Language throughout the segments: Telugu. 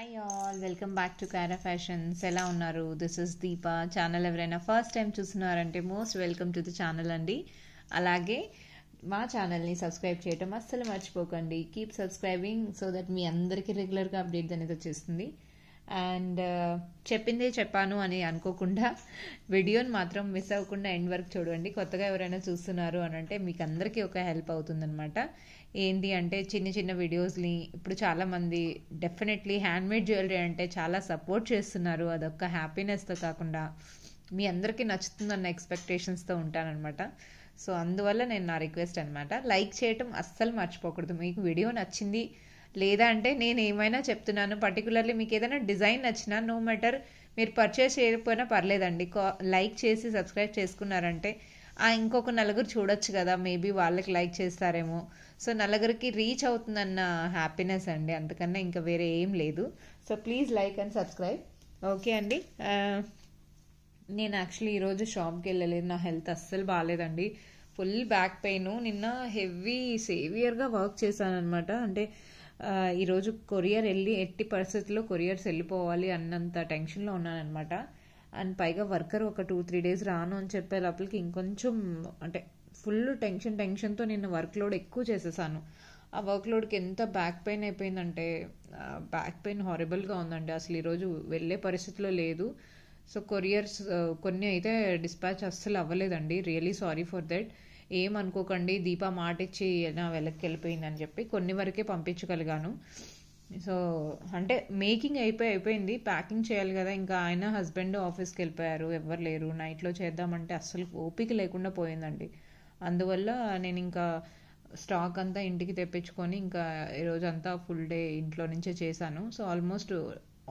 Hi all, welcome back to Kaira fashions. ఎలా ఉన్నారు? This is Deepa. ఛానల్ ఎవరైనా ఫస్ట్ టైం చూస్తున్నారంటే most welcome to the channel అండి. అలాగే మా ఛానల్ని సబ్స్క్రైబ్ చేయటం అస్సలు మర్చిపోకండి. కీప్ సబ్స్క్రైబింగ్ సో దట్ మీ అందరికీ రెగ్యులర్గా అప్డేట్ అనేది వచ్చేస్తుంది. అండ్ చెప్పిందే చెప్పాను అని అనుకోకుండా వీడియోని మాత్రం మిస్ అవ్వకుండా ఎండ్ వరకు చూడండి. కొత్తగా ఎవరైనా చూస్తున్నారు అని అంటే మీకు అందరికీ ఒక హెల్ప్ అవుతుందన్నమాట. ఏంటి అంటే చిన్న చిన్న వీడియోస్ని ఇప్పుడు చాలామంది డెఫినెట్లీ హ్యాండ్మేడ్ జ్యువెలరీ అంటే చాలా సపోర్ట్ చేస్తున్నారు. అదొక హ్యాపీనెస్తో కాకుండా మీ అందరికీ నచ్చుతుందన్న ఎక్స్పెక్టేషన్స్తో ఉంటానన్నమాట. సో అందువల్ల నేను నా రిక్వెస్ట్ అనమాట, లైక్ చేయటం అస్సలు మర్చిపోకూడదు. మీకు వీడియో నచ్చింది లేదా అంటే నేను ఏమైనా చెప్తున్నాను, పర్టికులర్లీ మీకు ఏదైనా డిజైన్ నచ్చినా నో మ్యాటర్ మీరు పర్చేస్ చేయకపోయినా పర్లేదండి, లైక్ చేసి సబ్స్క్రైబ్ చేసుకున్నారంటే ఇంకొక నలుగురు చూడొచ్చు కదా, మేబీ వాళ్ళకి లైక్ చేస్తారేమో. సో నలుగురికి రీచ్ అవుతుందన్న హ్యాపీనెస్ అండి, అంతకన్నా ఇంకా వేరే ఏం లేదు. So please like and subscribe. Okay అండి. నేను యాక్చువల్లీ ఈరోజు షాప్కి వెళ్ళలేదు, నా హెల్త్ అస్సలు బాగాలేదండి. Full back pain. నిన్న హెవీ సేవియర్గా వర్క్ చేశాను అనమాట. అంటే ఈరోజు కొరియర్ ఎట్టి పరిస్థితుల్లో కొరియర్స్ వెళ్ళిపోవాలి అన్నంత టెన్షన్లో ఉన్నానమాట. అండ్ పైగా వర్కర్ ఒక 2-3 days రాను అని చెప్పే లోపలికి ఇంకొంచెం అంటే ఫుల్ టెన్షన్తో నేను వర్క్ లోడ్ ఎక్కువ చేసేసాను. ఆ వర్క్ లోడ్కి ఎంత బ్యాక్ పెయిన్ అయిపోయిందంటే బ్యాక్ పెయిన్ హారబుల్గా ఉందండి. అసలు ఈరోజు వెళ్ళే పరిస్థితిలో లేదు. సో కొరియర్స్ కొన్ని అయితే డిస్పాచ్ అస్సలు అవ్వలేదండి. Really sorry for that. ఏమనుకోకండి, దీప మాట ఇచ్చి నా వెనక్కి వెళ్ళిపోయిందని చెప్పి కొన్ని వరకే పంపించగలిగాను. సో అంటే మేకింగ్ అయిపోయింది, ప్యాకింగ్ చేయాలి కదా. ఇంకా ఆయన హస్బెండ్ ఆఫీస్కి వెళ్ళిపోయారు, ఎవరు లేరు. నైట్లో చేద్దామంటే అస్సలు ఓపిక లేకుండా పోయిందండి. అందువల్ల నేను ఇంకా స్టాక్ అంతా ఇంటికి తెప్పించుకొని ఇంకా ఈరోజు అంతా ఫుల్ డే ఇంట్లో నుంచే చేశాను. సో ఆల్మోస్ట్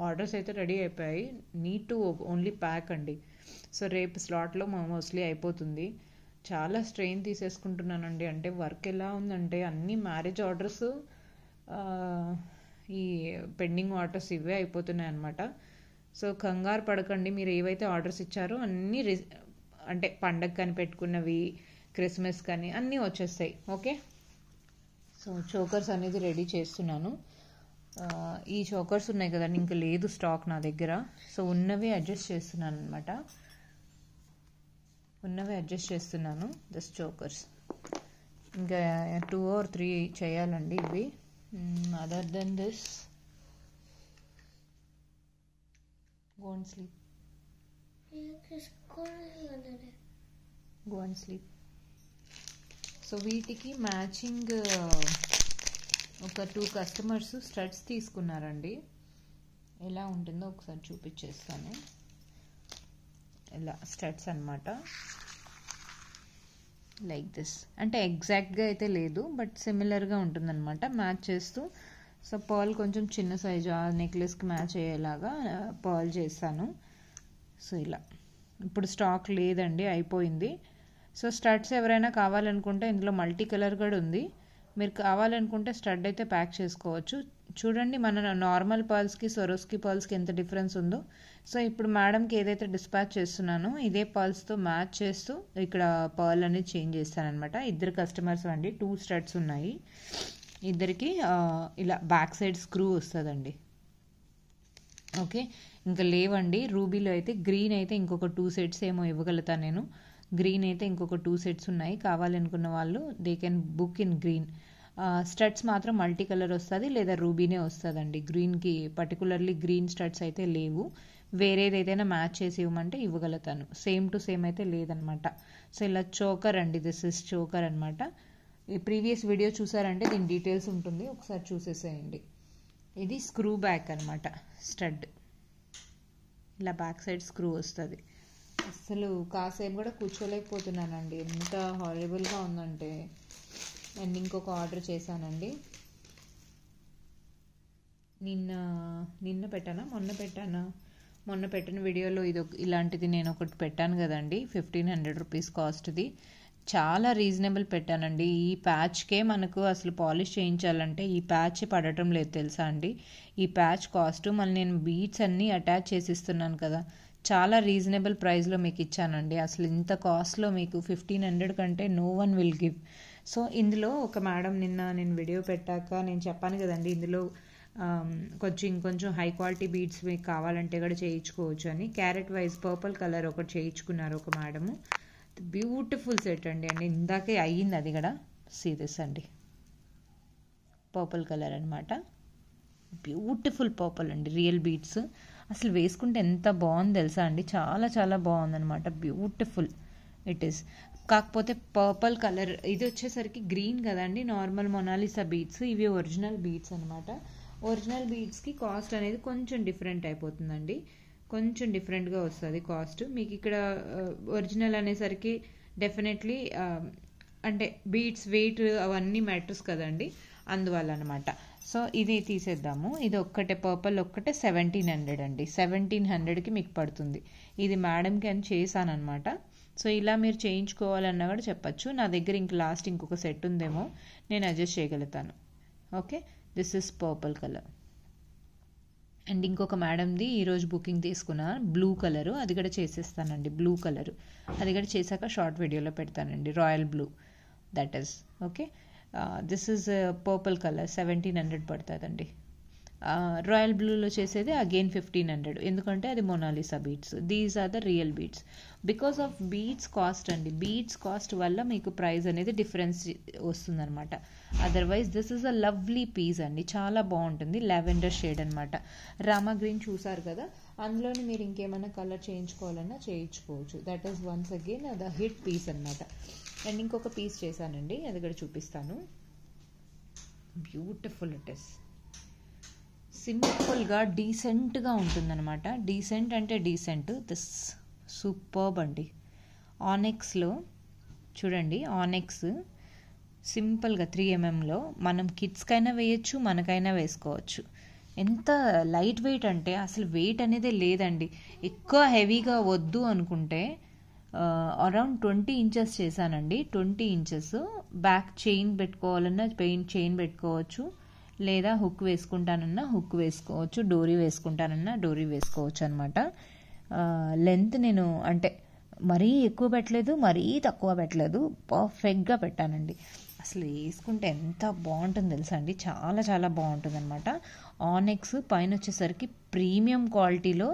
ఆర్డర్స్ అయితే రెడీ అయిపోయాయి. నీడ్ టు ఓన్లీ ప్యాక్ అండి. సో రేపు స్లాట్లో మోస్ట్లీ అయిపోతుంది. చాలా స్ట్రెయిన్ తీసేసుకుంటున్నానండి. అంటే వర్క్ ఎలా ఉందంటే అన్ని మ్యారేజ్ ఆర్డర్స్, ఈ పెండింగ్ ఆర్డర్స్ ఇవే అయిపోతున్నాయి అనమాట. సో కంగారు పడకండి, మీరు ఏవైతే ఆర్డర్స్ ఇచ్చారో అన్నీ అంటే పండగ కానీ పెట్టుకున్నవి, క్రిస్మస్ కానీ అన్నీ వచ్చేస్తాయి. ఓకే. సో చోకర్స్ అనేది రెడీ చేస్తున్నాను. ఈ చోకర్స్ ఉన్నాయి కదండి, ఇంకా లేదు స్టాక్ నా దగ్గర. సో ఉన్నవి అడ్జస్ట్ చేస్తున్నాను అనమాట. దిస్ చోకర్స్ ఇంకా 2 or 3 చేయాలండి ఇవి. Other than this go and sleep. So వీటికి మ్యాచింగ్ ఒక 2 customers స్టడ్స్ తీసుకున్నారండి. ఎలా ఉంటుందో ఒకసారి చూపించేస్తాను. ఇలా స్టడ్స్ అనమాట, లైక్ దిస్. అంటే ఎగ్జాక్ట్గా అయితే లేదు, బట్ సిమిలర్గా ఉంటుందన్నమాట, మ్యాచ్ చేస్తూ. సో పర్ల్ కొంచెం చిన్న సైజు, ఆ నెక్లెస్కి మ్యాచ్ అయ్యేలాగా పర్ల్ చేస్తాను. సో ఇలా ఇప్పుడు స్టాక్ లేదండి, అయిపోయింది. సో స్టడ్స్ ఎవరైనా కావాలనుకుంటే ఇందులో మల్టీ కలర్ కూడా ఉంది. మీరు కావాలనుకుంటే స్టడ్ అయితే ప్యాక్ చేసుకోవచ్చు. చూడండి మన నార్మల్ పర్ల్స్కి సొరోస్కి పర్ల్స్కి ఎంత డిఫరెన్స్ ఉందో. సో ఇప్పుడు మేడంకి ఏదైతే డిస్పాచ్ చేస్తున్నానో ఇదే పర్ల్స్తో మ్యాచ్ చేస్తూ ఇక్కడ పర్ల్ అనేది చేంజ్ చేస్తానమాట. 2 customers అండి, 2 స్టడ్స్ ఉన్నాయి. ఇద్దరికి ఇలా బ్యాక్ సైడ్ స్క్రూ వస్తుందండి. ఓకే. ఇంకా లేవండి. రూబీలో అయితే గ్రీన్ అయితే ఇంకొక 2 sets ఏమో ఇవ్వగలుగుతాను నేను. గ్రీన్ అయితే ఇంకొక 2 sets ఉన్నాయి. కావాలనుకున్న వాళ్ళు they can book in green. Studs మాత్రం మల్టీ కలర్ వస్తుంది లేదా రూబీనే వస్తుందండి. గ్రీన్కి పర్టికులర్లీ గ్రీన్ స్టడ్స్ అయితే లేవు. వేరేది ఏదైనా మ్యాచ్ చేసి ఇవ్వమంటే ఇవ్వగలుగుతాను. సేమ్ టు సేమ్ అయితే లేదనమాట. సో ఇలా చోకర్ అండి, దిస్ ఇస్ చోకర్ అనమాట. ఈ ప్రీవియస్ వీడియో చూసారంటే దీని డీటెయిల్స్ ఉంటుంది, ఒకసారి చూసేసేయండి. ఇది స్క్రూ బ్యాక్ అనమాట. స్టడ్ ఇలా బ్యాక్ సైడ్ స్క్రూ వస్తుంది. అసలు కాసేపు కూడా కూర్చోలేకపోతున్నానండి, ఎంత హారబుల్గా ఉందంటే. అండ్ ఇంకొక ఆర్డర్ చేశానండి. నిన్న పెట్టానా మొన్న పెట్టిన వీడియోలో ఇలాంటిది నేను ఒకటి పెట్టాను కదండి, 1500 rupees కాస్ట్ది. చాలా రీజనబుల్ పెట్టానండి. ఈ ప్యాచ్కే మనకు అసలు పాలిష్ చేయించాలంటే ఈ ప్యాచ్ పడటం లేదు తెలుసా అండి. ఈ ప్యాచ్ కాస్ట్ మళ్ళీ నేను బీట్స్ అన్నీ అటాచ్ చేసిస్తున్నాను కదా, చాలా రీజనబుల్ ప్రైస్లో మీకు ఇచ్చానండి. అసలు ఇంత కాస్ట్లో మీకు 1500 కంటే no one will give. So ఇందులో ఒక మేడం నిన్న నేను వీడియో పెట్టాక నేను చెప్పాను కదండి, ఇందులో కొంచెం ఇంకొంచెం హై క్వాలిటీ బీడ్స్ మీకు కావాలంటే కూడా చేయించుకోవచ్చు అని క్యారెట్ వైజ్ పర్పుల్ కలర్ ఒకటి చేయించుకున్నారు ఒక మేడము. బ్యూటిఫుల్ సెట్ అండి. ఇందాకే అయ్యింది అది కూడా. సీరియస్ అండి, పర్పుల్ కలర్ అనమాట. బ్యూటిఫుల్ పర్పుల్ అండి, రియల్ బీడ్స్. అసలు వేసుకుంటే ఎంత బాగుంది తెలుసా అండి, చాలా చాలా బాగుందనమాట. Beautiful it is. కాకపోతే పర్పుల్ కలర్ ఇది వచ్చేసరికి గ్రీన్ కదండి, నార్మల్ మొనాలిసా బీడ్స్. ఇవి ఒరిజినల్ బీడ్స్ అనమాట. ఒరిజినల్ బీడ్స్కి కాస్ట్ అనేది కొంచెం డిఫరెంట్ అయిపోతుందండి, కొంచెం డిఫరెంట్గా వస్తుంది కాస్ట్ మీకు. ఇక్కడ ఒరిజినల్ అనేసరికి డెఫినెట్లీ అంటే బీడ్స్ వెయిట్ అవన్నీ మ్యాటర్స్ కదండి, అందువల్ల అనమాట. సో ఇది తీసేద్దాము. ఇది ఒక్కటే పర్పుల్ ఒక్కటే 1700 అండి. 1700కి మీకు పడుతుంది. ఇది మేడంకి అని చేశానమాట. సో ఇలా మీరు చేయించుకోవాలన్నా కూడా చెప్పచ్చు. నా దగ్గర లాస్ట్ ఇంకొక సెట్ ఉందేమో, నేను అడ్జస్ట్ చేయగలుగుతాను. Okay, this is purple colour. And ఇంకొక మేడంది ఈరోజు బుకింగ్ తీసుకున్నా, బ్లూ కలరు. అది కూడా చేసేస్తానండి, బ్లూ కలరు. అది కూడా చేశాక షార్ట్ వీడియోలో పెడతానండి, royal blue that is. Okay, this is purple colour 1700 పడుతుందండి. రాయల్ బ్లూలో చేసేది అగైన్ 1500, ఎందుకంటే అది Monalisa beads. These are the real beads. Because of beads cost అండి, బీడ్స్ కాస్ట్ వల్ల మీకు ప్రైస్ అనేది డిఫరెన్స్ వస్తుందన్నమాట. Otherwise this is a lovely piece అండి, చాలా బాగుంటుంది. లావెండర్ షేడ్ అనమాట. రామా గ్రీన్ చూసారు కదా, అందులోని మీరు ఇంకేమైనా కలర్ చేయించుకోవాలన్నా చేయించుకోవచ్చు. That is once again the hit piece అనమాట. అండ్ ఇంకొక పీస్ చేశానండి, అది కూడా చూపిస్తాను. Beautiful it is. సింపుల్గా డీసెంట్గా ఉంటుందన్నమాట. డీసెంట్ అంటే డీసెంట్. దిస్ సూపర్బ్ అండి. ఆనెక్స్లో చూడండి, ఆనెక్స్ సింపుల్గా 3mm మనం కిడ్స్కైనా వేయచ్చు, మనకైనా వేసుకోవచ్చు. ఎంత లైట్ వెయిట్ అంటే అసలు వెయిట్ అనేది లేదండి. ఎక్కువ హెవీగా వద్దు అనుకుంటే అరౌండ్ 20 ఇంచెస్ చేశానండి. 20 ఇంచెస్ బ్యాక్ చైన్ పెట్టుకోవాలన్నా చైన్ పెట్టుకోవచ్చు, లేదా హుక్ వేసుకుంటానన్నా హుక్ వేసుకోవచ్చు, డోరీ వేసుకుంటానన్నా డోరీ వేసుకోవచ్చు అనమాట. లెంత్ నేను అంటే మరీ ఎక్కువ పెట్టలేదు, మరీ తక్కువ పెట్టలేదు, పర్ఫెక్ట్గా పెట్టానండి. అసలు వేసుకుంటే ఎంత బాగుంటుందో తెలుసా అండి, చాలా చాలా బాగుంటుంది అనమాట. ఆనెక్స్ పైన వచ్చేసరికి ప్రీమియం క్వాలిటీలో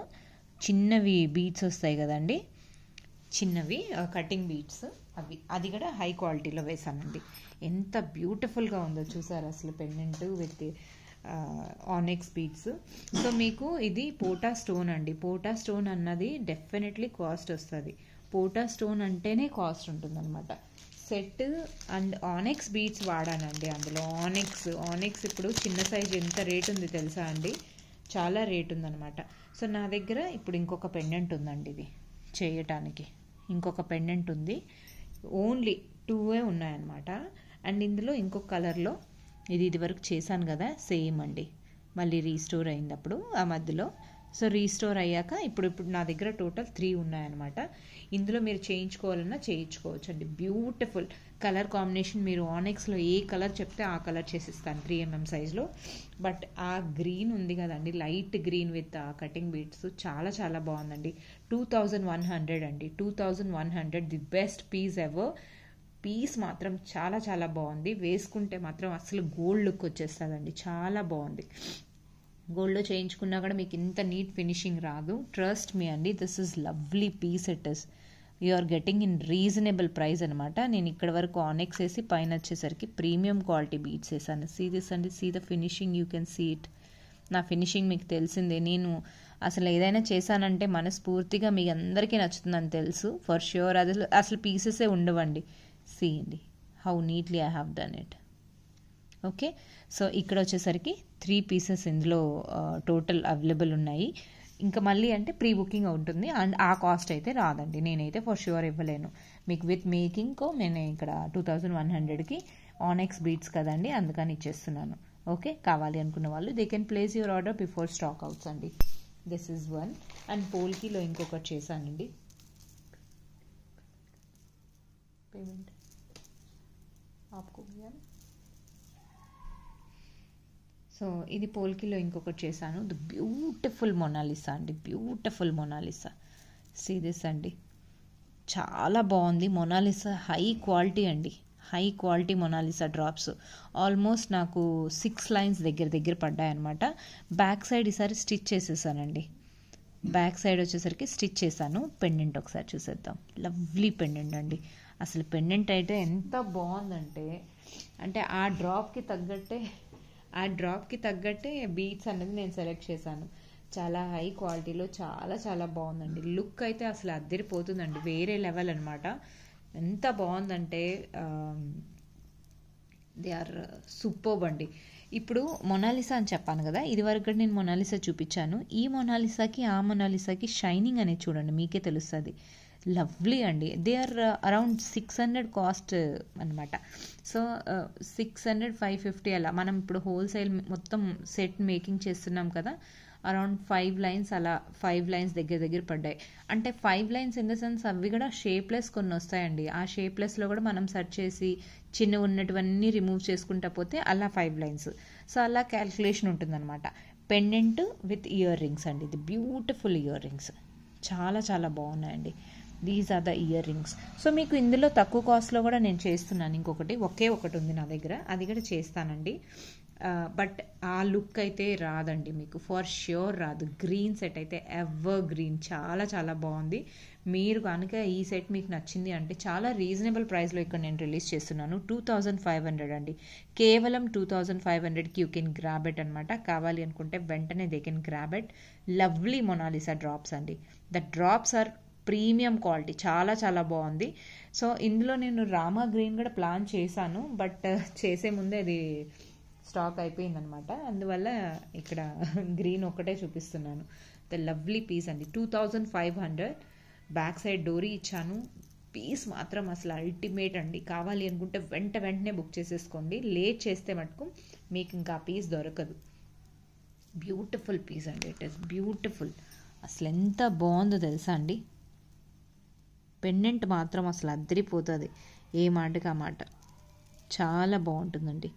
చిన్నవి బీడ్స్ వస్తాయి కదండి, చిన్నవి కటింగ్ బీడ్స్, అది కూడా హై క్వాలిటీలో వేసానండి. ఎంత బ్యూటిఫుల్గా ఉందో చూసారు అసలు, పెండెంట్ విత్ ఆనెక్స్ బీడ్స్. సో మీకు ఇది పోటా స్టోన్ అండి. పోటా స్టోన్ అన్నది డెఫినెట్లీ కాస్ట్ వస్తుంది. పోటా స్టోన్ అంటేనే కాస్ట్ ఉంటుందన్నమాట. సెట్ అండ్ ఆనెక్స్ బీడ్స్ వాడానండి అందులో. ఆనెక్స్ ఇప్పుడు చిన్న సైజ్ ఎంత రేట్ ఉంది తెలుసా అండి, చాలా రేట్ ఉందన్నమాట. సో నా దగ్గర ఇప్పుడు ఇంకొక పెండెంట్ ఉందండి, ఇది చేయటానికి ఇంకొక పెండెంట్ ఉంది. ఓన్లీ 2 ఉన్నాయన్నమాట. అండ్ ఇందులో ఇంకొక కలర్లో ఇది వరకు చేశాను కదా, సేమ్ అండి, మళ్ళీ రీస్టోర్ అయింది అప్పుడు ఆ మధ్యలో. సో రీస్టోర్ అయ్యాక ఇప్పుడు నా దగ్గర టోటల్ 3 ఉన్నాయన్నమాట. ఇందులో మీరు చేయించుకోవాలన్నా చేయించుకోవచ్చు అండి. Beautiful colour combination. మీరు ఆనెక్స్లో ఏ కలర్ చెప్తే ఆ కలర్ చేసిస్తాను 3mm సైజ్లో. బట్ ఆ గ్రీన్ ఉంది కదండి, లైట్ గ్రీన్ విత్ ఆ కటింగ్ బీడ్స్, చాలా చాలా బాగుందండి. 2100 అండి, 2100, the best piece ever. Piece మాత్రం చాలా చాలా బాగుంది. వేసుకుంటే మాత్రం అసలు గోల్డ్ లుక్ వచ్చేస్తుందండి, చాలా బాగుంది. గోల్డ్లో చేయించుకున్నా కూడా మీకు ఇంత నీట్ ఫినిషింగ్ రాదు. ట్రస్ట్ మీ అండి, this is lovely piece. It is you are getting in reasonable price అనమాట. నేను ఇక్కడ వరకు ఆనెక్స్ వేసి పైన వచ్చేసరికి ప్రీమియం క్వాలిటీ బీడ్స్ వేసాను. సీ దిస్ అండి, see the finishing, you can see it. నా ఫినిషింగ్ మీకు తెలిసిందే. నేను అసలు ఏదైనా చేశానంటే మనస్ఫూర్తిగా మీ అందరికీ నచ్చుతుందని తెలుసు ఫర్ ష్యూర్. అసలు పీసెసే ఉండవండి. సీ అండి how neatly I have done it. Okay, so ఇక్కడ వచ్చేసరికి 3 పీసెస్ ఇందులో టోటల్ అవైలబుల్ ఉన్నాయి. ఇంకా మళ్ళీ అంటే ప్రీ బుకింగ్ ఉంటుంది అండ్ ఆ కాస్ట్ అయితే రాదండి, నేనైతే ఫర్ ష్యూర్ ఇవ్వలేను మీకు. విత్ మేకింగ్కో నేను ఇక్కడ 2100కి ఆనెక్స్ బీడ్స్ కదండి, అందుకని ఇచ్చేస్తున్నాను. ఓకే, కావాలి అనుకున్న వాళ్ళు they can place your order before stock outs అండి. This is one. అండ్ పోల్కీలో ఇంకొకటి చేశానండి. పేమెంట్ ఆప్కో భయ్యా. సో ఇది పోల్కీలో ఇంకొకటి చేశాను. ది బ్యూటిఫుల్ మొనాలిసా అండి, బ్యూటిఫుల్ మొనాలిసా. సీ దిస్ అండి, చాలా బాగుంది మొనాలిసా. హై క్వాలిటీ అండి, high quality Mona Lisa drops. Almost నాకు 6 లైన్స్ దగ్గర పడ్డాయన్నమాట. బ్యాక్ సైడ్ ఈసారి స్టిచ్ చేసేసానండి. బ్యాక్ సైడ్ వచ్చేసరికి స్టిచ్ చేశాను. పెండెంట్ ఒకసారి చూసేద్దాం. లవ్లీ పెండెంట్ అండి. అసలు పెండెంట్ అయితే ఎంత బాగుందంటే, అంటే ఆ డ్రాప్కి తగ్గట్టే బీట్స్ అనేది నేను సెలెక్ట్ చేశాను. చాలా హై క్వాలిటీలో చాలా చాలా బాగుందండి. లుక్ అయితే అసలు అద్దరిపోతుందండి, వేరే లెవెల్ అనమాట. ఎంత బాగుందంటే దే ఆర్ సూపర్బ్ అండి. ఇప్పుడు మొనాలిసా అని చెప్పాను కదా, ఇదివరకు నేను మొనాలిసా చూపించాను. ఈ మొనాలిసాకి ఆ మొనాలిసాకి షైనింగ్ అనేది చూడండి, మీకే తెలుస్తుంది. లవ్లీ అండి. దే ఆర్ అరౌండ్ 600 కాస్ట్ అనమాట. సో 600, 550 అలా. మనం ఇప్పుడు హోల్సేల్ మొత్తం సెట్ మేకింగ్ చేస్తున్నాం కదా, అరౌండ్ 5 లైన్స్ అలా 5 లైన్స్ దగ్గర పడ్డాయి. అంటే 5 లైన్స్ ఇన్ ద సెన్స్ అవి కూడా షేప్లెస్ కొన్ని వస్తాయండి. ఆ షేప్లెస్లో కూడా మనం సెర్చ్ చేసి చిన్న ఉన్నటువన్నీ రిమూవ్ చేసుకుంటా పోతే అలా 5 లైన్స్. సో అలా క్యాల్కులేషన్ ఉంటుందన్నమాట. పెండెంట్ విత్ ఇయర్ రింగ్స్ అండి. ఇది బ్యూటిఫుల్ ఇయర్ రింగ్స్, చాలా చాలా బాగున్నాయండి. These are the earrings. So మీకు ఇందులో తక్కువ కాస్ట్లో కూడా నేను చేస్తున్నాను. ఇంకొకటి ఒకటి ఉంది నా దగ్గర, అది కూడా చేస్తానండి. బట్ ఆ లుక్ అయితే రాదండి మీకు, ఫర్ ష్యూర్ రాదు. గ్రీన్ సెట్ అయితే ఎవర్ గ్రీన్, చాలా చాలా బాగుంది. మీరు కనుక ఈ సెట్ మీకు నచ్చింది అంటే చాలా రీజనబుల్ ప్రైస్లో ఇక్కడ నేను రిలీజ్ చేస్తున్నాను. 2500 అండి, కేవలం 2500కి యూ కెన్ గ్రాబ్ ఇట్ అనమాట. కావాలి అనుకుంటే వెంటనే they can grab it. Lovely Monalisa drops అండి. The drops are premium quality, చాలా చాలా బాగుంది. సో ఇందులో నేను రామా గ్రీన్ కూడా ప్లాన్ చేశాను, బట్ చేసే ముందే అది స్టాక్ అయిపోయిందనమాట. అందువల్ల ఇక్కడ గ్రీన్ ఒక్కటే చూపిస్తున్నాను. ద లవ్లీ పీస్ అండి. 2500. బ్యాక్ సైడ్ డోరీ ఇచ్చాను. పీస్ మాత్రం అసలు అల్టిమేట్ అండి. కావాలి అనుకుంటే వెంటనే బుక్ చేసేసుకోండి. లేట్ చేస్తే మటుకు మీకు ఇంకా ఆ పీస్ దొరకదు. బ్యూటిఫుల్ పీస్ అండి. It is beautiful. అసలు ఎంత బాగుందో తెలుసా అండి. పెండెంట్ మాత్రం అసలు అద్దరిపోతుంది, ఏ మాటకి ఆ మాట. చాలా బాగుంటుందండి.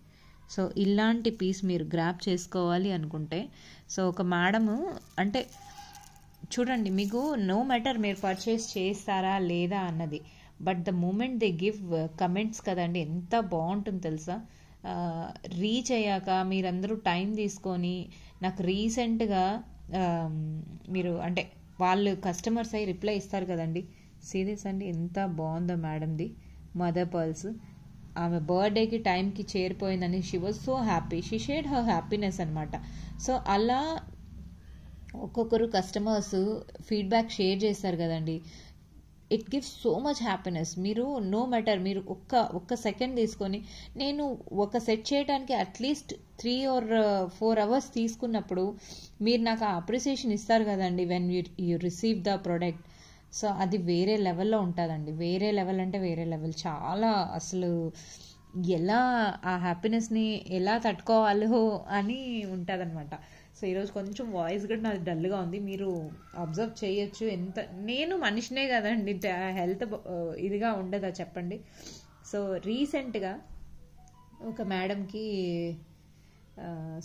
సో ఇలాంటి పీస్ మీరు గ్రాప్ చేసుకోవాలి అనుకుంటే, సో ఒక మేడము అంటే చూడండి, మీకు నో మ్యాటర్ మీరు పర్చేస్ చేస్తారా లేదా అన్నది, but the moment they give comments కదండి, ఎంత బాగుంటుంది తెలుసా. రీచ్ అయ్యాక మీరందరూ టైం తీసుకొని నాకు రీసెంట్గా మీరు అంటే వాళ్ళు కస్టమర్స్ అయ్యి రిప్లై ఇస్తారు కదండి. సీరియస్ అండి, ఎంత బాగుందో మేడంది. మదర్ పర్ల్స్ ఆమె బర్త్డేకి టైంకి చేరిపోయిందని she was so happy. She shared her happiness అనమాట. సో అలా ఒక్కొక్కరు కస్టమర్స్ ఫీడ్బ్యాక్ షేర్ చేస్తారు కదండి. It gives so much happiness. మీరు నో మ్యాటర్ మీరు ఒక్క సెకండ్ తీసుకొని, నేను ఒక సెట్ చేయడానికి అట్లీస్ట్ 3 or 4 hours తీసుకున్నప్పుడు మీరు నాకు ఆ అప్రిసియేషన్ ఇస్తారు కదండి when you receive the product. So అది వేరే లెవెల్లో ఉంటుందండి. వేరే లెవెల్ అంటే వేరే లెవెల్. చాలా అసలు ఎలా ఆ హ్యాపీనెస్ని ఎలా తట్టుకోవాలో అని ఉంటుందన్నమాట. సో ఈరోజు కొంచెం వాయిస్ కూడా నాది డల్గా ఉంది, మీరు అబ్జర్వ్ చేయొచ్చు. ఎంత నేను మనిషినే కదండి, హెల్త్ ఇదిగా ఉండదా చెప్పండి. సో రీసెంట్గా ఒక మేడంకి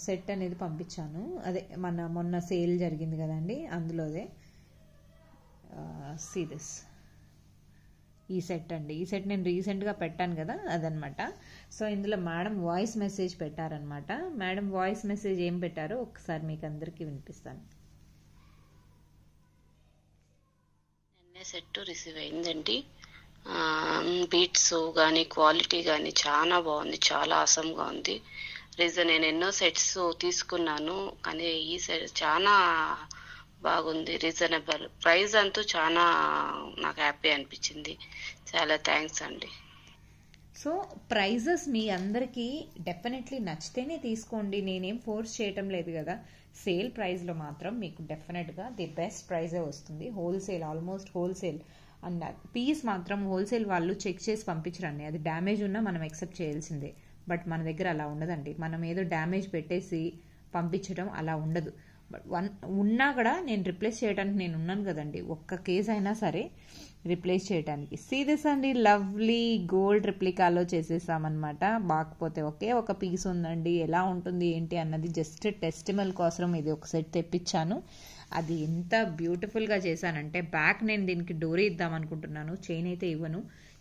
సెట్ అనేది పంపించాను. అదే మొన్న సేల్ జరిగింది కదండి, అందులోదే సీ దిస్. ఈ సెట్ అండి. ఈ సెట్ నేను రీసెంట్గా పెట్టాను కదా, అదనమాట. సో ఇందులో మేడం వాయిస్ మెసేజ్ పెట్టారనమాట. మేడం వాయిస్ మెసేజ్ ఏం పెట్టారో ఒకసారి మీకు అందరికీ వినిపిస్తాను. నిన్నే సెట్ రిసీవ్ అయిందండి. బీట్స్ కానీ క్వాలిటీ కానీ చాలా బాగుంది, చాలా ఆసమ్గా ఉంది. నేను ఎన్నో సెట్స్ తీసుకున్నాను, కానీ ఈ సెట్ చాలా బాగుంది. రీజనబుల్ ప్రైస్ అంటూ చాలా నాకు హ్యాపీ అనిపించింది. చాలా థ్యాంక్స్ అండి. సో ప్రైజెస్ మీ అందరికీ డెఫినెట్లీ నచ్చితేనే తీసుకోండి, నేనేం ఫోర్స్ చేయటం లేదు కదా. సేల్ ప్రైస్లో మాత్రం మీకు డెఫినెట్గా ది బెస్ట్ ప్రైజే వస్తుంది. Wholesale, almost wholesale and piece మాత్రం హోల్సేల్ వాళ్ళు చెక్ చేసి పంపించరండి. అది డ్యామేజ్ ఉన్నా మనం యాక్సెప్ట్ చేయాల్సిందే. బట్ మన దగ్గర అలా ఉండదండి. మనం ఏదో డ్యామేజ్ పెట్టేసి పంపించడం అలా ఉండదు. బట్ ఉన్నా కూడా నేను రిప్లేస్ చేయడానికి నేను ఉన్నాను కదండి, ఒక్క కేసు అయినా సరే రిప్లేస్ చేయడానికి. సీరియస్ అండి, లవ్లీ గోల్డ్ రిప్లికాలో చేసేసామన్నమాట. బాకపోతే ఒకే ఒక పీస్ ఉందండి, ఎలా ఉంటుంది ఏంటి అన్నది జస్ట్ టెస్టిమల్ కోసం ఇది ఒక సెట్ తెప్పించాను. అది ఎంత బ్యూటిఫుల్గా చేశానంటే బ్యాక్ నేను దీనికి డోరీ ఇద్దాం అనుకుంటున్నాను, చైన్ అయితే ఇవ్వను,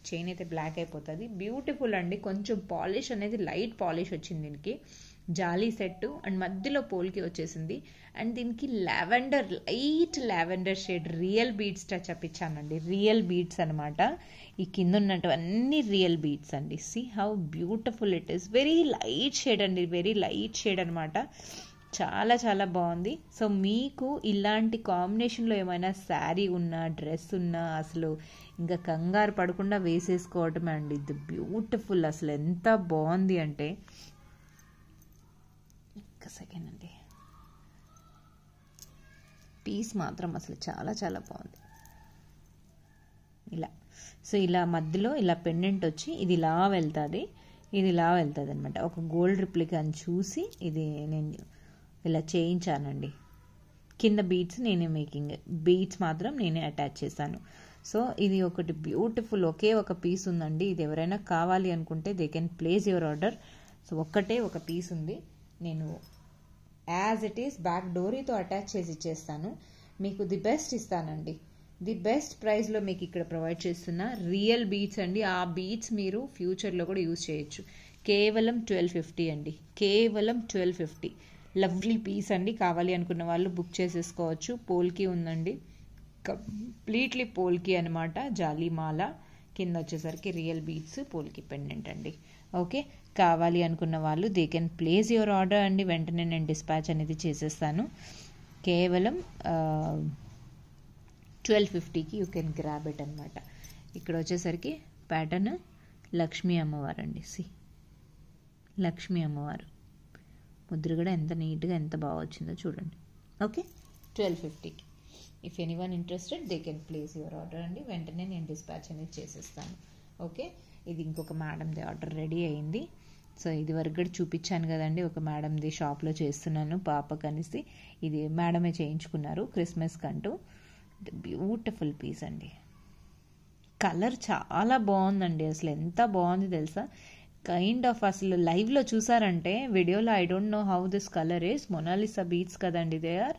చైన్ అయితే బ్లాక్ అయిపోతుంది. బ్యూటిఫుల్ అండి, కొంచెం పాలిష్ అనేది లైట్ పాలిష్ వచ్చింది దీనికి, జాలీ సెట్ అండ్ మధ్యలో పోల్కి వచ్చేసింది. అండ్ దీనికి lavender, light lavender shade real beads touch up ఇచ్చానండి, రియల్ బీడ్స్ అనమాట. ఈ కింద ఉన్నటువన్నీ రియల్ బీడ్స్ అండి. See how beautiful it is, very light shade అండి, వెరీ లైట్ షేడ్ అనమాట. చాలా చాలా బాగుంది. సో మీకు ఇలాంటి కాంబినేషన్లో ఏమైనా శారీ ఉన్నా, డ్రెస్ ఉన్నా అసలు ఇంకా కంగారు పడకుండా వేసేసుకోవటమే అండి. ఇది బ్యూటిఫుల్, అసలు ఎంత బాగుంది అంటే, ఒక్క సెకండ్ అండి, పీస్ మాత్రం అసలు చాలా చాలా బాగుంది. ఇలా సో ఇలా మధ్యలో ఇలా పెండెంట్ వచ్చి ఇది ఇలా వెళ్తుంది, ఇది ఇలా వెళ్తుంది అనమాట. ఒక గోల్డ్ రిప్లికాని చూసి ఇది నేను ఇలా చేయించానండి. కింద బీడ్స్ నేనే మేకింగ్, బీడ్స్ మాత్రం నేనే అటాచ్ చేశాను. సో ఇది ఒకటి బ్యూటిఫుల్, ఒకే ఒక పీస్ ఉందండి. ఇది ఎవరైనా కావాలి అనుకుంటే they can place your order. So ఒక్కటే ఒక పీస్ ఉంది, నేను యాజ్ ఇట్ ఈస్ బ్యాక్ డోరీతో అటాచ్ చేసి ఇచ్చేస్తాను. మీకు ది బెస్ట్ ఇస్తానండి, ది బెస్ట్ ప్రైస్లో మీకు ఇక్కడ ప్రొవైడ్ చేస్తున్న రియల్ బీడ్స్ అండి. ఆ బీడ్స్ మీరు ఫ్యూచర్లో కూడా యూజ్ చేయొచ్చు. కేవలం 1250 అండి, కేవలం 1250. లవ్లీ పీస్ అండి, కావాలి అనుకున్న వాళ్ళు బుక్ చేసేసుకోవచ్చు. పోల్కి ఉందండి, కంప్లీట్లీ పోల్కి అనమాట, జాలీ మాల, కింద వచ్చేసరికి రియల్ బీడ్స్, పోల్కి పెండెంట్ అండి. ఓకే, కావాలి అనుకున్న వాళ్ళు they can place your order అండి, వెంటనే నేను డిస్పాచ్ అనేది చేసేస్తాను. కేవలం 1250కి యూ కెన్ గ్రాబ్ ఇట్ అనమాట. ఇక్కడ వచ్చేసరికి ప్యాటర్న్ లక్ష్మీ అమ్మవారు అండి. సి లక్ష్మీ అమ్మవారు ముద్ర కూడా ఎంత నీట్గా ఎంత బాగా వచ్చిందో చూడండి. ఓకే, 1250కి. If anyone interested they can place your order అండి, వెంటనే నేను డిస్పాచ్ అనేది చేసేస్తాను. ఓకే, ఇది ఇంకొక మేడంది ఆర్డర్ రెడీ అయింది. సో ఇది వరకు కూడా చూపించాను కదండి, ఒక మేడంది షాప్లో చేస్తున్నాను పాపకు అనేసి. ఇది మేడమే చేయించుకున్నారు క్రిస్మస్ కంటూ. బ్యూటిఫుల్ పీస్ అండి, కలర్ చాలా బాగుందండి, అసలు ఎంత బాగుంది తెలుసా. కైండ్ ఆఫ్ అసలు లైవ్లో చూసారంటే, వీడియోలో I don't know how this colour is. Monalisa beads కదండి, దే ఆర్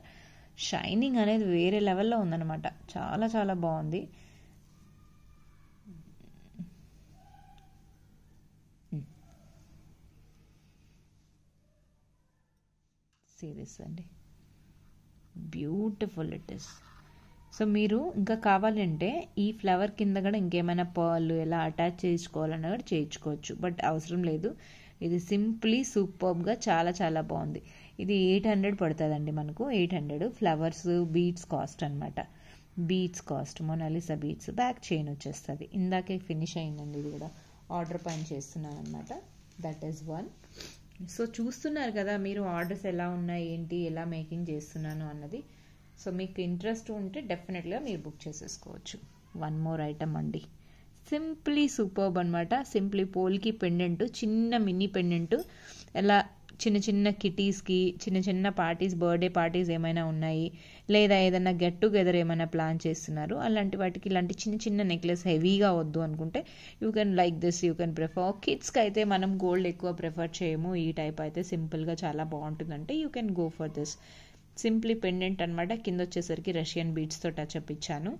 షైనింగ్ అనేది వేరే లెవెల్లో ఉందన్నమాట, చాలా చాలా బాగుంది. సీరియస్ అండి, బ్యూటిఫుల్ ఇట్ ఇస్. సో మీరు ఇంకా కావాలంటే ఈ ఫ్లవర్ కింద కూడా ఇంకేమైనా పర్ల్ ఎలా అటాచ్ చేసుకోవాలన్నా కూడా చేయించుకోవచ్చు, బట్ అవసరం లేదు. ఇది సింప్లీ సూపర్బ్గా చాలా చాలా బాగుంది. ఇది 800 పడుతుందండి మనకు, 800 ఫ్లవర్స్ బీడ్స్ కాస్ట్ అనమాట. Beads cost, Mona Lisa beads, back chain వచ్చేస్తుంది. ఇందాకే ఫినిష్ అయిందండి, ఇది కూడా ఆర్డర్ పైన చేస్తున్నాను అనమాట. That is one. సో చూస్తున్నారు కదా మీరు ఆర్డర్స్ ఎలా ఉన్నాయి ఏంటి, ఎలా మేకింగ్ చేస్తున్నాను అన్నది. సో మీకు ఇంట్రెస్ట్ ఉంటే డెఫినెట్గా మీరు బుక్ చేసేసుకోవచ్చు. వన్ మోర్ ఐటమ్ అండి, సింప్లీ సూపర్బ్ అనమాట. సింప్లీ పోల్కి పెండెంట్, చిన్న మినీ పెండెంట్. ఎలా చిన్న చిన్న కిటీస్కి, చిన్న చిన్న పార్టీస్, బర్త్డే పార్టీస్ ఏమైనా ఉన్నాయి, లేదా ఏదైనా గెట్ టుగెదర్ ఏమైనా ప్లాన్ చేస్తున్నారు, అలాంటి వాటికి ఇలాంటి చిన్న చిన్న నెక్లెస్ హెవీగా వద్దు అనుకుంటే you can like this, you can prefer. కిడ్స్కి అయితే మనం గోల్డ్ ఎక్కువ ప్రిఫర్ చేయము, ఈ టైప్ అయితే సింపుల్గా చాలా బాగుంటుందంటే you can go for this. Simply pendant అనమాట. కింద వచ్చేసరికి రష్యన్ బీడ్స్తో టచ్ అప్ ఇచ్చాను,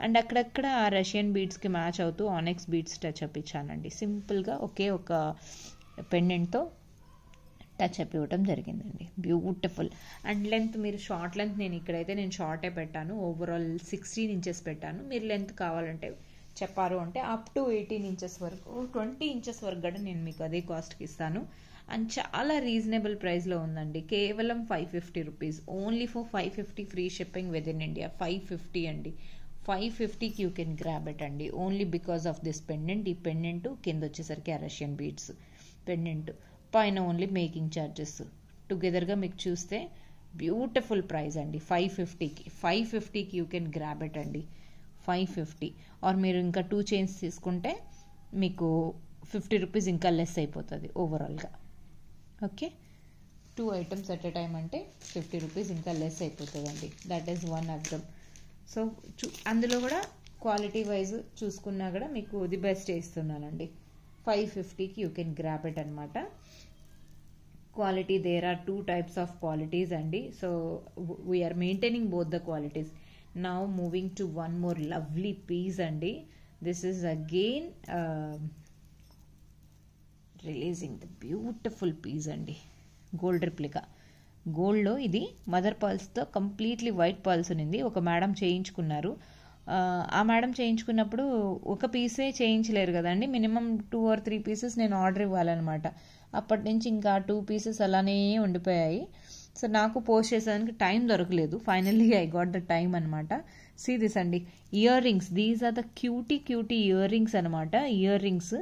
అండ్ అక్కడక్కడ ఆ రష్యన్ బీడ్స్కి మ్యాచ్ అవుతూ ఆనెక్స్ బీడ్స్ టచ్ అప్ ఇచ్చానండి. సింపుల్గా ఒకే ఒక పెండెంట్తో టచ్ అప్ ఇవ్వటం జరిగిందండి. బ్యూటిఫుల్. అండ్ లెంత్ మీరు షార్ట్ లెంత్, నేను ఇక్కడైతే నేను షార్టే పెట్టాను, ఓవరాల్ 16 ఇంచెస్ పెట్టాను. మీరు లెంత్ కావాలంటే చెప్పారు అంటే అప్ టు 18 ఇంచెస్ వరకు, 20 ఇంచెస్ వరకు కూడా నేను మీకు అదే కాస్ట్కి ఇస్తాను. అండ్ చాలా రీజనబుల్ ప్రైస్లో ఉందండి, కేవలం 550 rupees, only for 550 free shipping with in India. 550 అండి, 550కి యూ కెన్ గ్రాబ్ ఇట్ అండి, only because of this pendant. ఈ పెండెంట్ కింద వచ్చేసరికి ఆ రష్యన్ బీడ్స్ పెండెంట్, పైన ఓన్లీ మేకింగ్ ఛార్జెస్ టుగెదర్గా మీకు చూస్తే బ్యూటిఫుల్ ప్రైస్ అండి. 550కి యూ కెన్ గ్రాబ్ ఇట్ అండి, 550. ఆర్ మీరు ఇంకా 2 చైన్స్ తీసుకుంటే మీకు 50 రూపీస్ ఇంకా లెస్ అయిపోతుంది ఓవరాల్గా. Okay, 2 items at a time అంటే 50 రూపీస్ ఇంకా లెస్ అయిపోతుందండి. That is one of them. So అందులో కూడా క్వాలిటీ వైజ్ చూసుకున్నా కూడా మీకు ది బెస్ట్ ఇస్తున్నానండి. 550కి యూ కెన్ గ్రాప్ ఇట్ అనమాట. Quality, there are 2 types of qualities అండి. So we are maintaining both the qualities. Now moving to one more lovely piece అండి. This is again releasing the beautiful piece అండి. Gold replica. గోల్డ్లో ఇది మదర్ పర్ల్స్తో కంప్లీట్లీ వైట్ పర్ల్స్ ఉంది. ఒక మేడం చేయించుకున్నారు. ఆ మేడం చేయించుకున్నప్పుడు ఒక పీసే చేయించలేరు కదండి, మినిమం 2 or 3 పీసెస్ నేను ఆర్డర్ ఇవ్వాలన్నమాట. అప్పటి నుంచి ఇంకా 2 పీసెస్ అలానే ఉండిపోయాయి. సో నాకు పోస్ట్ చేసేదానికి టైం దొరకలేదు. Finally I got the time అనమాట. సీ దిస్ అండి, earrings. These are the cutie earrings అనమాట. ఇయర్ రింగ్స్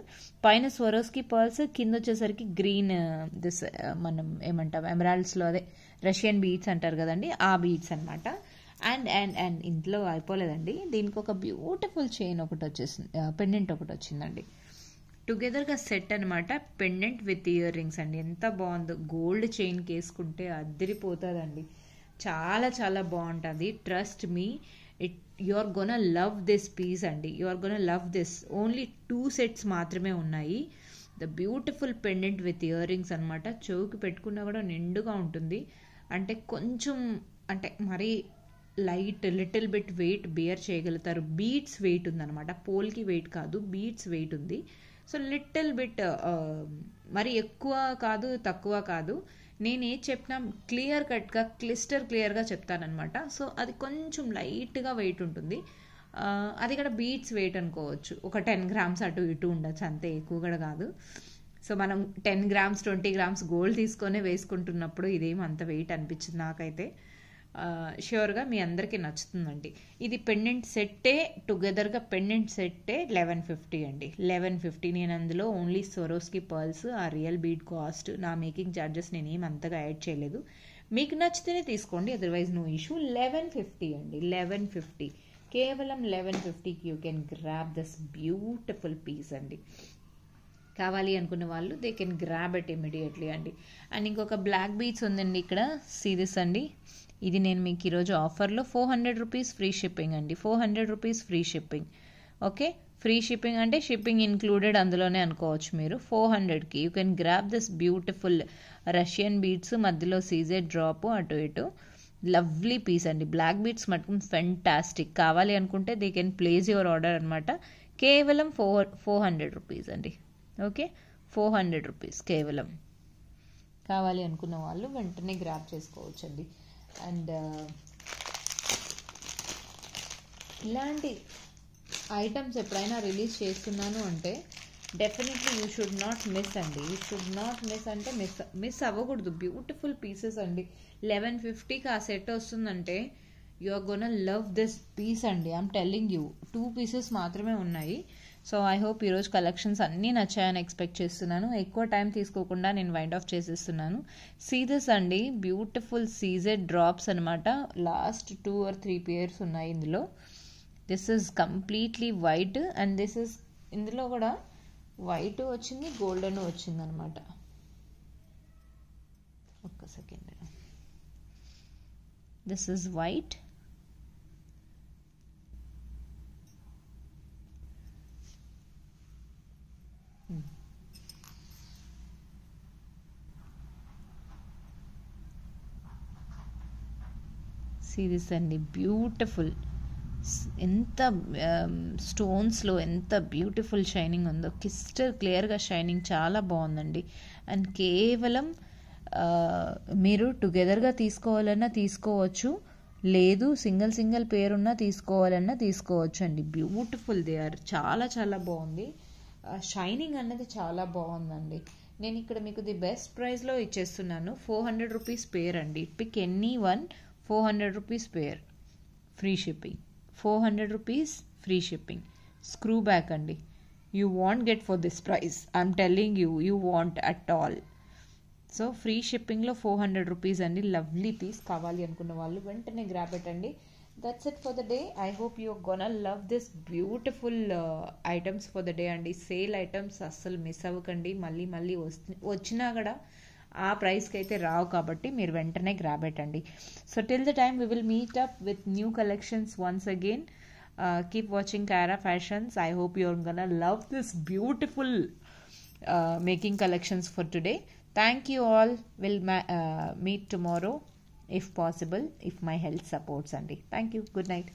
పైన స్వరోస్కి పర్ల్స్, కింద వచ్చేసరికి గ్రీన్ దిస్ మనం ఏమంటాం ఎమరాల్డ్స్లో, అదే రష్యన్ బీడ్స్ అంటారు కదండి, ఆ బీడ్స్ అనమాట. అండ్ అండ్ అండ్ ఇంట్లో అయిపోలేదండి, దీనికి ఒక బ్యూటిఫుల్ చైన్ ఒకటి వచ్చేసింది, పెండెంట్ ఒకటి వచ్చిందండి. టుగెదర్గా సెట్ అనమాట. పెండెంట్ విత్ ఇయర్ రింగ్స్ అండి. ఎంత బాగుందో. గోల్డ్ చైన్కి వేసుకుంటే అద్దరిపోతుందండి. చాలా చాలా బాగుంటుంది. Trust me, you are gonna love this piece అండి. You are gonna love this. Only 2 sets మాత్రమే ఉన్నాయి. The beautiful pendant with earrings అనమాట. చెవుకి పెట్టుకున్నా కూడా నిండుగా ఉంటుంది. అంటే కొంచెం అంటే మరీ light little bit weight bear చేయగలుగుతారు. బీట్స్ వెయిట్ ఉందన్నమాట. పోల్కి వెయిట్ కాదు, బీట్స్ వెయిట్ ఉంది. సో లిటిల్ బిట్, మరి ఎక్కువ కాదు తక్కువ కాదు. నేను ఏది చెప్పినా క్లియర్ కట్గా క్లియర్గా చెప్తానమాట. సో అది కొంచెం లైట్గా వెయిట్ ఉంటుంది. అది కూడా బీట్స్ వెయిట్ అనుకోవచ్చు. ఒక 10 grams అటు ఇటు ఉండొచ్చు, అంతే, ఎక్కువ కూడా కాదు. సో మనం 10 grams 20 grams గోల్డ్ తీసుకొనే వేసుకుంటున్నప్పుడు ఇదేం అంత వెయిట్ అనిపించింది నాకైతే. ష్యూర్గా మీ అందరికీ నచ్చుతుందండి. ఇది పెండెంట్ సెట్టే, టుగెదర్గా పెండెంట్ సెట్టే 1150 అండి. 1150. నేను అందులో ఓన్లీ స్వరోస్కి పర్ల్స్, ఆ రియల్ బీడ్ కాస్ట్, నా మేకింగ్ ఛార్జెస్ నేను ఏం అంతగా యాడ్ చేయలేదు. మీకు నచ్చితేనే తీసుకోండి, అదర్వైజ్ నో ఇష్యూ. 1150 అండి. 1150, కేవలం 1150కి you can grab this beautiful piece అండి. కావాలి అనుకున్న వాళ్ళు they can grab it immediately అండి. అండ్ ఇంకొక బ్లాక్ బీడ్స్ ఉందండి ఇక్కడ, సీరీస్ అండి. ఇది నేను మీకు ఈరోజు ఆఫర్లో 400 రూపీస్ ఫ్రీ షిప్పింగ్ అండి. 400 rupees free shipping. Okay, free shipping అంటే షిప్పింగ్ ఇన్క్లూడెడ్ అందులోనే అనుకోవచ్చు మీరు. 400కి you can grab this beautiful Russian beads, మధ్యలో సీజెడ్ డ్రాప్ అటు ఇటు. లవ్లీ పీస్ అండి. బ్లాక్ బీడ్స్ మటుకు ఫెంటాస్టిక్. కావాలి అనుకుంటే they can place your order అనమాట. కేవలం 400 రూపీస్ అండి. ఓకే, 400 రూపీస్ కేవలం. కావాలి అనుకున్న వాళ్ళు వెంటనే గ్రాబ్ చేసుకోవచ్చండి. అండ్ ఇలాంటి ఐటమ్స్ ఎప్పుడైనా రిలీజ్ చేస్తున్నాను అంటే definitely you should not miss అండి. యూ షుడ్ నాట్ మిస్ అంటే మిస్ అవ్వకూడదు. బ్యూటిఫుల్ పీసెస్ అండి. 1150కి ఆ సెట్ వస్తుందంటే you are gonna love this piece అండి. I'm telling you. 2 pieces మాత్రమే ఉన్నాయి. సో ఐ హోప్ ఈరోజు కలెక్షన్స్ అన్నీ నచ్చాయని ఎక్స్పెక్ట్ చేస్తున్నాను. ఎక్కువ టైం తీసుకోకుండా నేను వైండ్ ఆఫ్ చేసేస్తున్నాను. సీజెస్ అండి, బ్యూటిఫుల్ సీజెడ్ డ్రాప్స్ అనమాట. లాస్ట్ 2 or 3 pairs ఉన్నాయి ఇందులో. This is completely white and this is, ఇందులో కూడా వైట్ వచ్చింది, గోల్డెన్ వచ్చింది అనమాట. ఒక్క second. This is white, series అండి. బ్యూటిఫుల్, ఎంత స్టోన్స్లో ఎంత బ్యూటిఫుల్ షైనింగ్ ఉందో. క్రిస్టల్ క్లియర్గా షైనింగ్ చాలా బాగుందండి. అండ్ కేవలం మీరు టుగెదర్గా తీసుకోవాలన్నా తీసుకోవచ్చు, లేదు సింగిల్ పేర్ ఉన్నా తీసుకోవాలన్నా తీసుకోవచ్చు అండి. Beautiful they are. చాలా చాలా బాగుంది. షైనింగ్ అన్నది చాలా బాగుందండి. నేను ఇక్కడ మీకు ది బెస్ట్ ప్రైస్లో ఇచ్చేస్తున్నాను. 400 రూపీస్ పేర్ అండి. Pick any one. 400 rupees pair, free shipping. 400 rupees free shipping. Screw back అండి. You want get for this price. I'm telling you, you want at all. So free షిప్పింగ్లో 400 రూపీస్ అండి. Lovely piece. కావాలి అనుకున్న వాళ్ళు వెంటనే గ్రాబ్ పెట్టండి. That's it for the day. I hope you gonna love this beautiful items for the day అండి. సేల్ ఐటమ్స్ అస్సలు మిస్ అవ్వకండి. మళ్ళీ వచ్చినా కూడా ఆ ప్రైస్కి అయితే రావు కాబట్టి మీరు వెంటనే గ్రాబ్ పెట్టండి. So till the time we will meet up with new collections once again. Keep watching Kyra Fashions. I hope you're gonna love this beautiful making collections for today. Thank you all. We'll meet tomorrow if possible, if my health supports, Andy. Thank you. Good night.